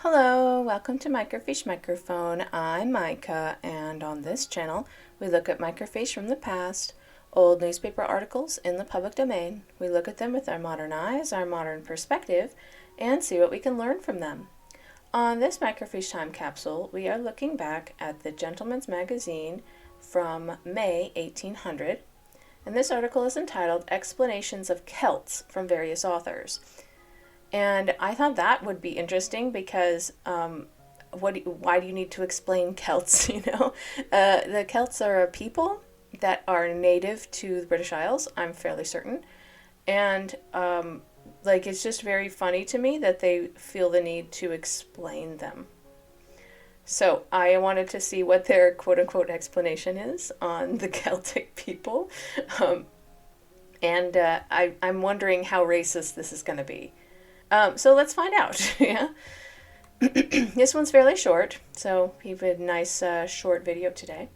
Hello, welcome to Microfiche Microphone. I'm Micah, and on this channel, we look at microfiche from the past, old newspaper articles in the public domain. We look at them with our modern eyes, our modern perspective, and see what we can learn from them. On this microfiche time capsule, we are looking back at the Gentleman's Magazine from May 1800, and this article is entitled Explanations of Celts from Various Authors. And I thought that would be interesting because why do you need to explain Celts? The Celts are a people that are native to the British Isles, I'm fairly certain. And it's just very funny to me that they feel the need to explain them. So I wanted to see what their quote-unquote explanation is on the Celtic people. I'm wondering how racist this is going to be. So let's find out. Yeah, this one's fairly short, so we have a nice short video today.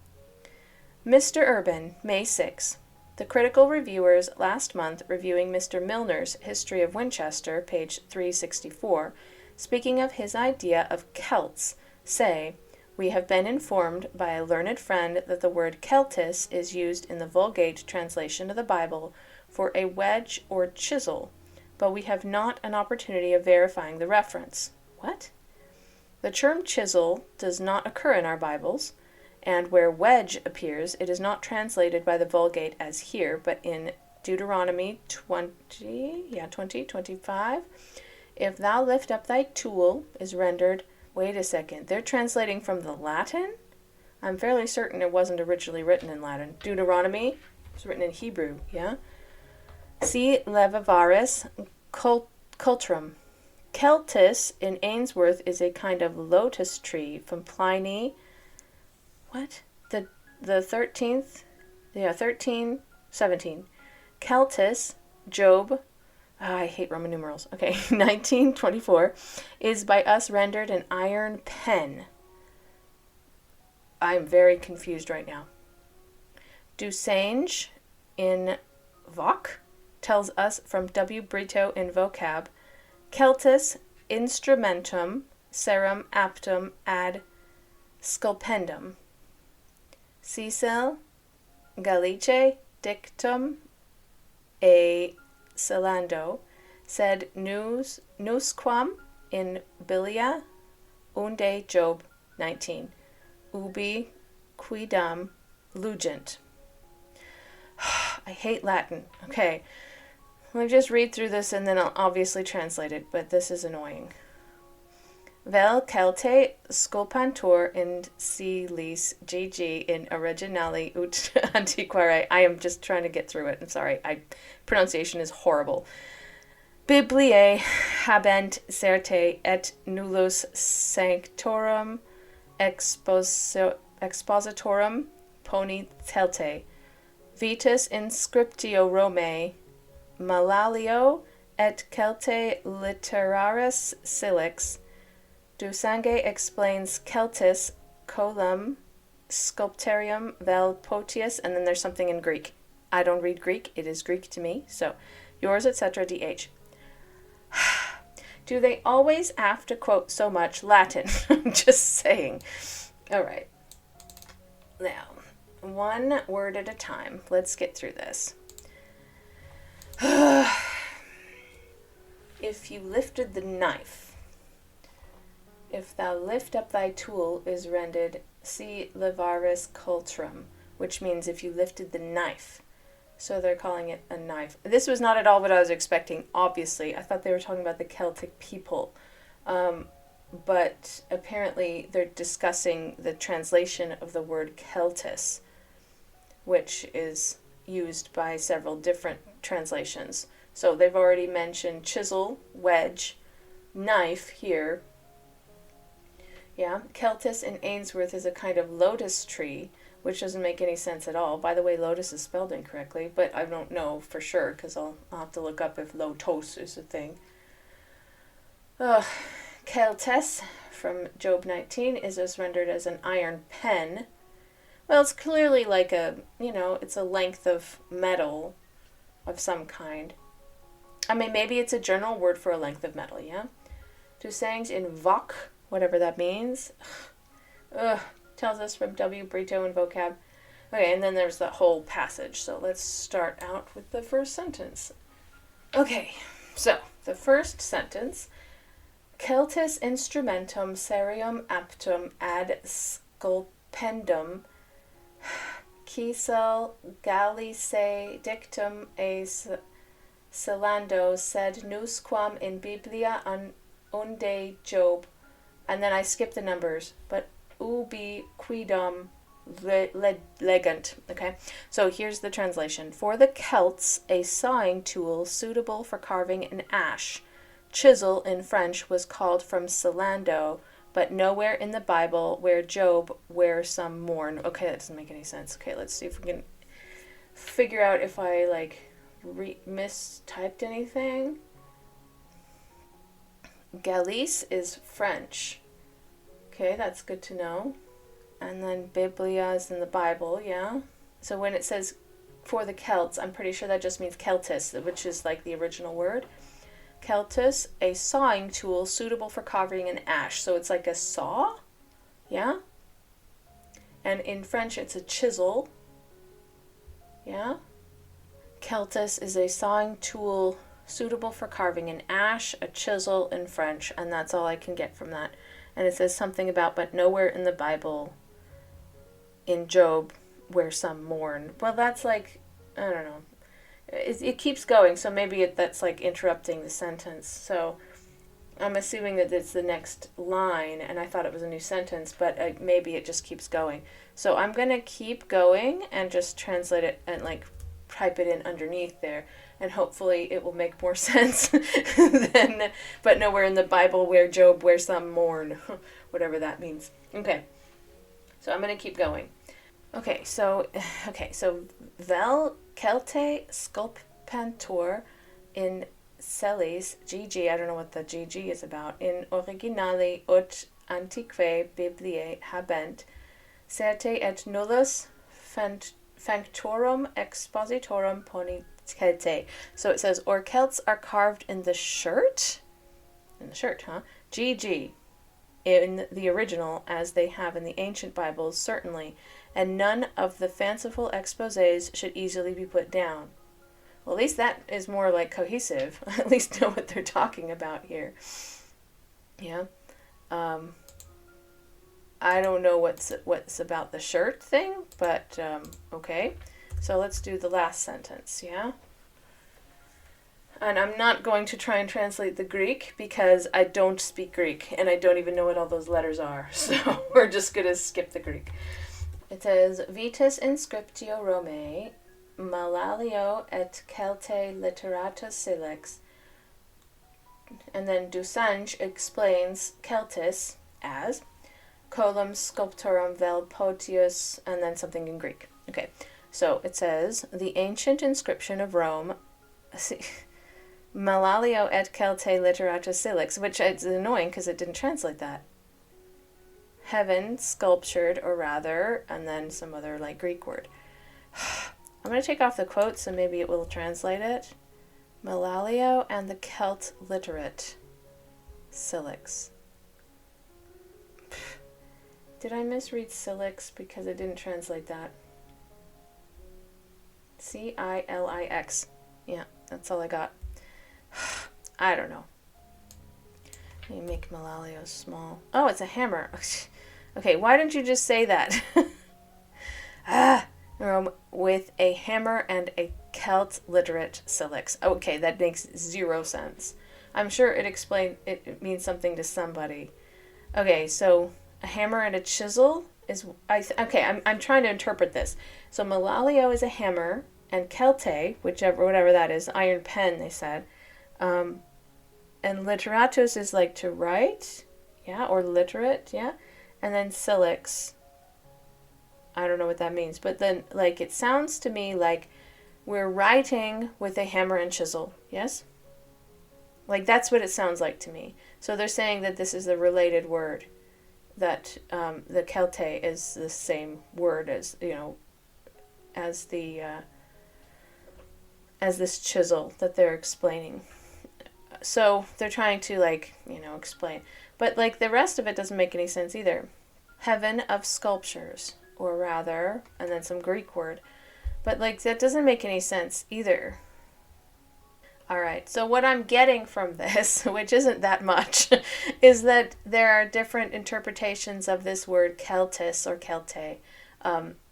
Mr. Urban, May 6. The critical reviewers last month reviewing Mr. Milner's History of Winchester, page 364, speaking of his idea of Celts, say, "We have been informed by a learned friend that the word Celtis is used in the Vulgate translation of the Bible for a wedge or chisel, but we have not an opportunity of verifying the reference." What? The term chisel does not occur in our Bibles, and where wedge appears, it is not translated by the Vulgate as here, but in Deuteronomy 20:25. If thou lift up thy tool is rendered, wait a second, they're translating from the Latin? I'm fairly certain it wasn't originally written in Latin. Deuteronomy was written in Hebrew, yeah? See Levivaris cultrum. Celtis in Ainsworth is a kind of lotus tree from Pliny. What? The 1317. Celtis, Job, I hate Roman numerals. Okay, 1924, is by us rendered an iron pen. I'm very confused right now. Dusange in Voc tells us from W. Brito in Vocab, Celtis instrumentum serum aptum ad sculpendum. Cecil Gallice dictum a celando sed nusquam in bilia unde Job 19 ubi quidam lugent. I hate Latin. Okay, let me just read through this and then I'll obviously translate it, but this is annoying. Vel Celte sculpantur in silis GG in originali ut antiquare. I am just trying to get through it. I'm sorry. Pronunciation is horrible. Bibliae habent certe et nullus sanctorum expositorum poni Celte. Vitus inscriptio Romae Malalio et Celte literaris silix. Dusange explains Celtis colum sculptorium vel potius, and then there's something in Greek. I don't read Greek. It is Greek to me. So, yours, etc. DH. Do they always have to quote so much Latin? I'm just saying. All right. Now, one word at a time. Let's get through this. If you lifted the knife, if thou lift up thy tool is rendered si levaris cultrum, which means if you lifted the knife. So they're calling it a knife. This was not at all what I was expecting, obviously. I thought they were talking about the Celtic people. But apparently they're discussing the translation of the word Celtis, which is used by several different translations. So they've already mentioned chisel, wedge, knife here. Yeah, Celtis in Ainsworth is a kind of lotus tree, which doesn't make any sense at all. By the way, lotus is spelled incorrectly, but I don't know for sure because I'll have to look up if lotos is a thing. Celtes from Job 19 is as rendered as an iron pen. Well, it's clearly like it's a length of metal of some kind. I mean, maybe it's a general word for a length of metal, yeah? Dusange in Voc whatever that means. Ugh, tells us from W. Brito and Vocab. Okay, and then there's the whole passage. So let's start out with the first sentence. Okay, so the first sentence. Celtis instrumentum serium aptum ad sculpendum quisel Gallicae dictum e celando sed nusquam in Biblia unde Job, and then I skip the numbers, but ubi quidam legant. Okay, so here's the translation. For the Celts, a sawing tool suitable for carving an ash. Chisel in French was called from celando, but nowhere in the Bible where Job where some mourn. Okay, that doesn't make any sense. Okay, let's see if we can figure out if I mistyped anything. Galice is French. Okay, that's good to know. And then Biblia is in the Bible, yeah? So when it says for the Celts, I'm pretty sure that just means Celtis, which is like the original word. Celtis, a sawing tool suitable for carving an ash. So it's like a saw, yeah? And in French, it's a chisel, yeah? Celtis is a sawing tool suitable for carving an ash, a chisel in French, and that's all I can get from that. And it says something about, but nowhere in the Bible, in Job, where some mourn. Well, that's like, I don't know. It keeps going, so maybe that's like interrupting the sentence. So I'm assuming that it's the next line, and I thought it was a new sentence, but maybe it just keeps going. So I'm going to keep going and just translate it and type it in underneath there, and hopefully it will make more sense than, but nowhere in the Bible where Job where some mourn, whatever that means. Okay, so I'm going to keep going. Okay, so vel Celte sculpantur in Celtis, GG, I don't know what the GG is about, in originale ut antiquae Bibliae habent, certe et nullus fanctorum expositorum poni Celte. So it says, or Celts are carved in the shirt? In the shirt, huh? GG. In the original, as they have in the ancient Bibles, certainly, and none of the fanciful exposés should easily be put down. Well, at least that is more cohesive. At least know what they're talking about here. Yeah. I don't know what's about the shirt thing, but okay. So let's do the last sentence, yeah? And I'm not going to try and translate the Greek because I don't speak Greek and I don't even know what all those letters are. So we're just going to skip the Greek. It says, Vitas inscriptio Romae, Malalio et Celte literatus silex. And then Dusange explains Celtis as colum sculptorum vel potius, and then something in Greek. Okay, so it says, the ancient inscription of Rome, Malalio et Celte literatus silex, which is annoying because it didn't translate that. Heaven sculptured, or rather, and then some other Greek word. I'm going to take off the quotes and maybe it will translate it. Malalio and the Celt literate silex. Did I misread silex because it didn't translate that? Cilix. Yeah, that's all I got. I don't know. Let me make Malalio small. Oh, it's a hammer. Okay, why didn't you just say that? With a hammer and a Celt literate silex. Okay, that makes zero sense. I'm sure it means something to somebody. Okay, so a hammer and a chisel is I'm trying to interpret this. So Malalio is a hammer, and Celte, whatever that is, iron pen, they said. And literatus is to write, yeah, or literate, yeah. And then silex, I don't know what that means, but then it sounds to me like we're writing with a hammer and chisel, yes? That's what it sounds like to me. So they're saying that this is a related word, that the Celte is the same word as, as this chisel that they're explaining. So they're trying to explain. But like the rest of it doesn't make any sense either. Heaven of sculptures, or rather, and then some Greek word. But like that doesn't make any sense either. All right, so what I'm getting from this, which isn't that much, is that there are different interpretations of this word Celtis or Celte,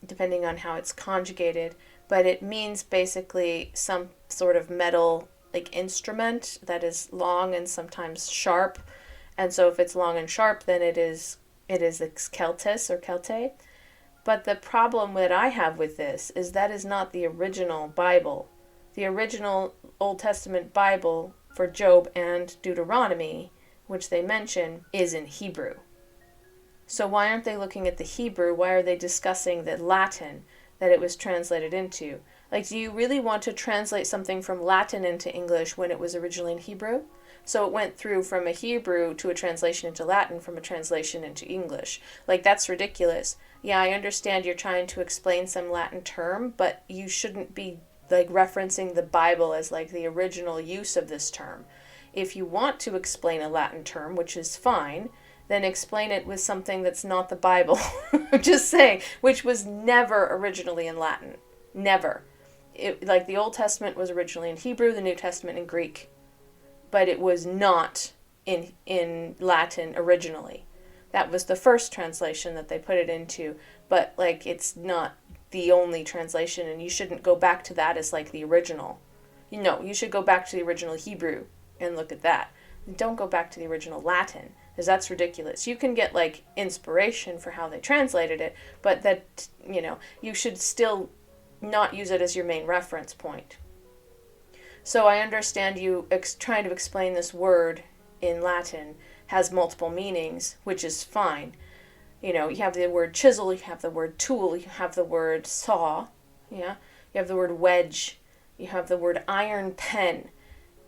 depending on how it's conjugated. But it means basically some sort of metal like instrument that is long and sometimes sharp. And so if it's long and sharp, then it is Celtis or Celte. But the problem that I have with this is that is not the original Bible. The original Old Testament Bible for Job and Deuteronomy, which they mention, is in Hebrew. So why aren't they looking at the Hebrew? Why are they discussing the Latin that it was translated into? Like, do you really want to translate something from Latin into English when it was originally in Hebrew? So it went through from a Hebrew to a translation into Latin, from a translation into English. Like, that's ridiculous. Yeah, I understand you're trying to explain some Latin term, but you shouldn't be like referencing the Bible as like the original use of this term. If you want to explain a Latin term, which is fine, then explain it with something that's not the Bible. I'm just saying, which was never originally in Latin. Never. Like the Old Testament was originally in Hebrew, the New Testament in Greek. But it was not in Latin originally. That was the first translation that they put it into. But like it's not the only translation, and you shouldn't go back to that as like the original. No, you should go back to the original Hebrew and look at that. Don't go back to the original Latin, because that's ridiculous. You can get like inspiration for how they translated it, but that, you should still not use it as your main reference point. So I understand you trying to explain this word in Latin has multiple meanings, which is fine. You have the word chisel, you have the word tool, you have the word saw, yeah? You have the word wedge, you have the word iron pen,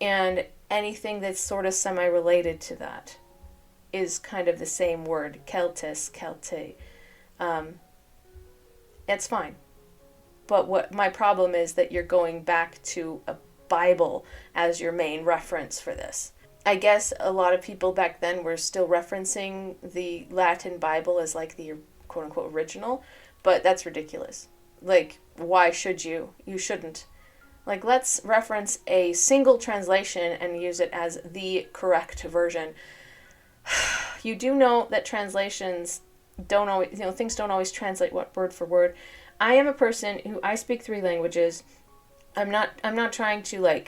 and anything that's sort of semi-related to that is kind of the same word, Celtis, Celte. It's fine. But what my problem is that you're going back to a Bible as your main reference for this. I guess a lot of people back then were still referencing the Latin Bible as like the quote-unquote original, but that's ridiculous. Like, why should you? You shouldn't. Like, let's reference a single translation and use it as the correct version. You do know that translations don't always, things don't always translate word for word. I am a person who, I speak 3 languages. I'm not trying to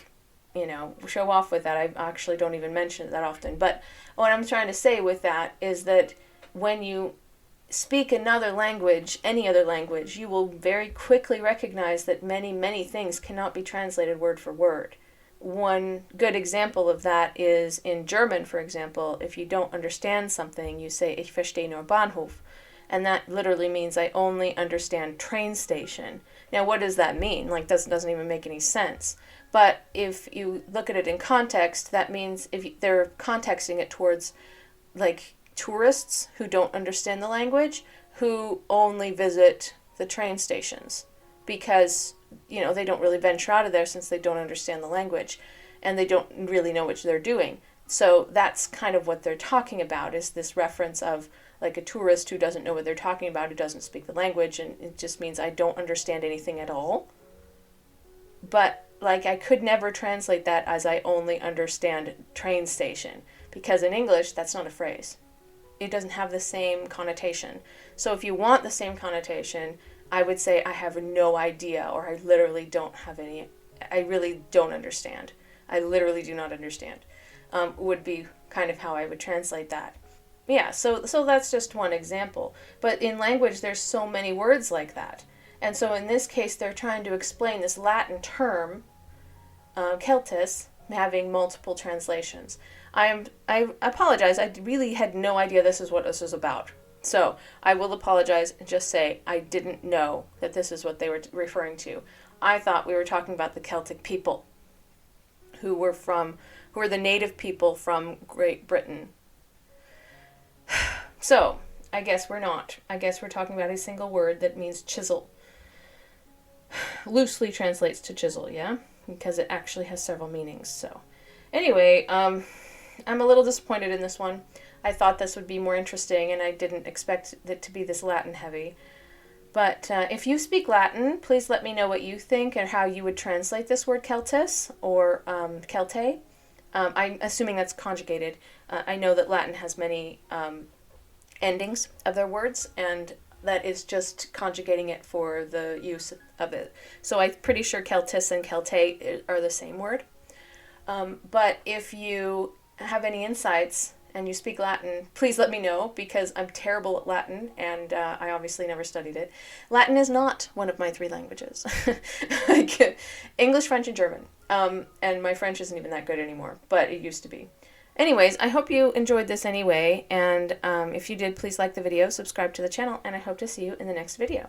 show off with that. I actually don't even mention it that often. But what I'm trying to say with that is that when you speak another language, any other language, you will very quickly recognize that many, many things cannot be translated word for word. One good example of that is in German, for example. If you don't understand something, you say, Ich verstehe nur Bahnhof. And that literally means I only understand train station. Now, what does that mean? Like, doesn't even make any sense. But if you look at it in context, that means if they're contexting it towards, like, tourists who don't understand the language, who only visit the train stations. Because, they don't really venture out of there since they don't understand the language. And they don't really know what they're doing. So that's kind of what they're talking about, is this reference of, like, a tourist who doesn't know what they're talking about, who doesn't speak the language, and it just means I don't understand anything at all. But, like, I could never translate that as I only understand train station, because in English, that's not a phrase. It doesn't have the same connotation. So if you want the same connotation, I would say I have no idea, or I literally don't have any, I really don't understand. I literally do not understand, would be kind of how I would translate that. Yeah, so that's just one example. But in language, there's so many words like that. And so in this case, they're trying to explain this Latin term, Celtis, having multiple translations. I apologize. I really had no idea this is what this is about. So I will apologize and just say I didn't know that this is what they were referring to. I thought we were talking about the Celtic people, who were the native people from Great Britain. So, I guess we're not. I guess we're talking about a single word that means chisel. Loosely translates to chisel, yeah? Because it actually has several meanings, so. Anyway, I'm a little disappointed in this one. I thought this would be more interesting, and I didn't expect it to be this Latin heavy. But if you speak Latin, please let me know what you think and how you would translate this word Celtis or Celte. I'm assuming that's conjugated. I know that Latin has many endings of their words, and that is just conjugating it for the use of it. So I'm pretty sure Celtis and Celte are the same word. But if you have any insights and you speak Latin, please let me know, because I'm terrible at Latin, and I obviously never studied it. Latin is not one of my 3 languages. English, French, and German. And my French isn't even that good anymore, but it used to be. Anyways, I hope you enjoyed this anyway, and if you did, please like the video, subscribe to the channel, and I hope to see you in the next video.